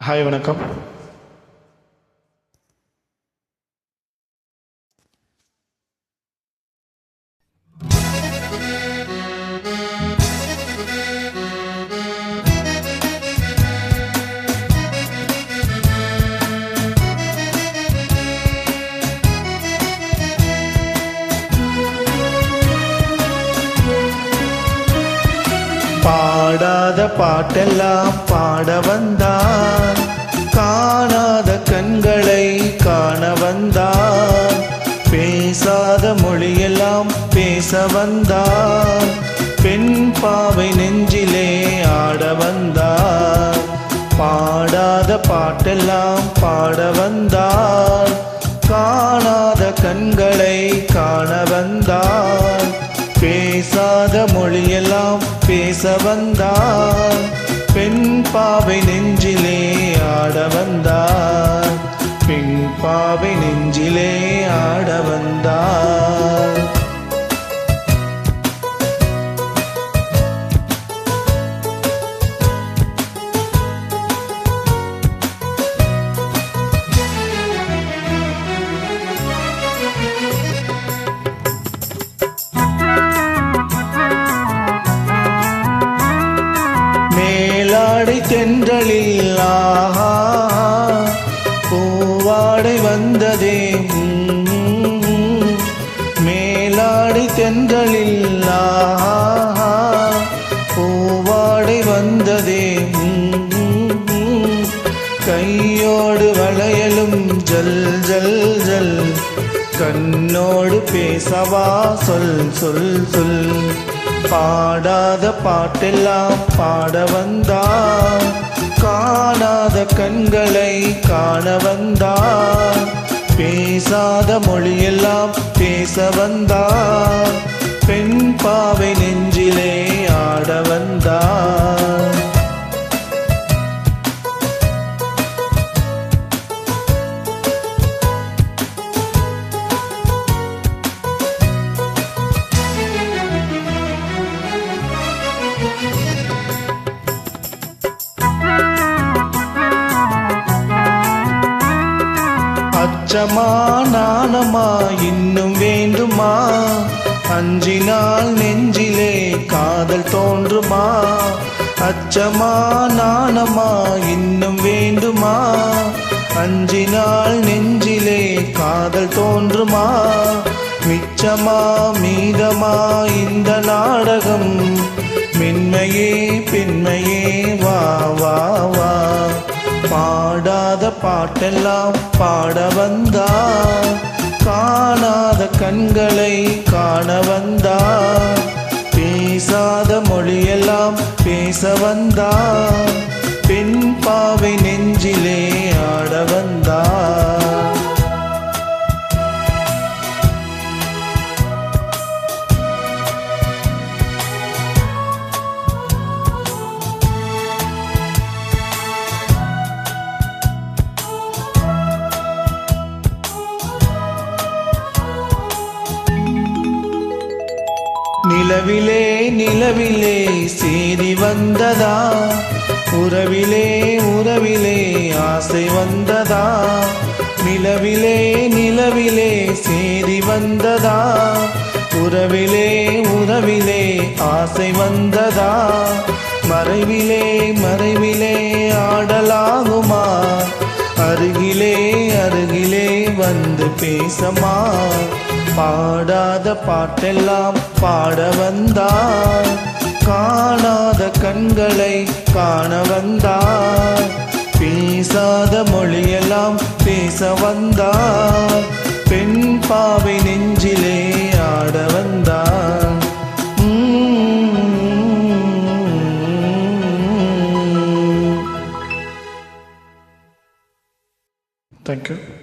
Hi வணக்கம். பாடாத பாட்டெல்லாம் பாட வந்தான், காணாத கண்களை காண வந்தான், பேசாத மொழியெல்லாம் பேச வந்தான், பெண் பாவை நெஞ்சிலே ஆட வந்தான். பாடாத பாட்டெல்லாம் பாட வந்தான், காணாத கண்களை காண வந்தான், பேசாத மொழியெல்லாம் பேச வந்தான், பெண் பாவை நெஞ்சிலே ஆட வந்தான், பெண் பாவை நெஞ்சிலே ஆட வந்தான். மேலாடை தென்றலில் ஆஹா பூவாடை வந்ததே, மேலாடை தென்றலில் ஆஹா பூவாடை வந்ததே, கையோடு வளையலும் ஜல் ஜல் ஜல், கண்ணோடு பேசவா சொல் சொல் சொல். பாடாத பாட்டெல்லாம் பாட வந்தான், காணாத கண்களை காண வந்தான், பேசாத மொழியெல்லாம் பேச வந்தான், பெண் பாவை நெஞ்சிலே ஆட வந்தான். அச்சமா நாணமா இன்னும் வேண்டுமா, அஞ்சினால் நெஞ்சிலே காதல் தோன்றுமா, அச்சமா நாணமா இன்னும் வேண்டுமா, அஞ்சினால் நெஞ்சிலே காதல் தோன்றுமா, மிச்சமா மீதமா இந்த நாடகம், மென்மையே பெண்மையே வா வா வா. பாடாத பாட்டெல்லாம் பாட வந்தான், காணாத கண்களை காண வந்தான், பேசாத மொழியெல்லாம் பேச வந்தான், பெண் பாவை நெஞ்சிலே ஆட வந்தான். நிலவிலே நிலவிலே செய்தி வந்ததா, உறவிலே உறவிலே ஆசை வந்ததா, நிலவிலே நிலவிலே செய்தி வந்ததா, உறவிலே உறவிலே ஆசை வந்ததா, மறைவிலே மறைவிலே ஆடலாகுமா, அருகிலே அருகிலே வந்து பேசமா. பாடாத பாட்டெல்லாம் பாட வந்தான், காணாத கண்களை காண வந்தான், பேசாத மொழியெல்லாம் பேச வந்தான், பெண் பாவை நெஞ்சிலே ஆட வந்தான். Thank you.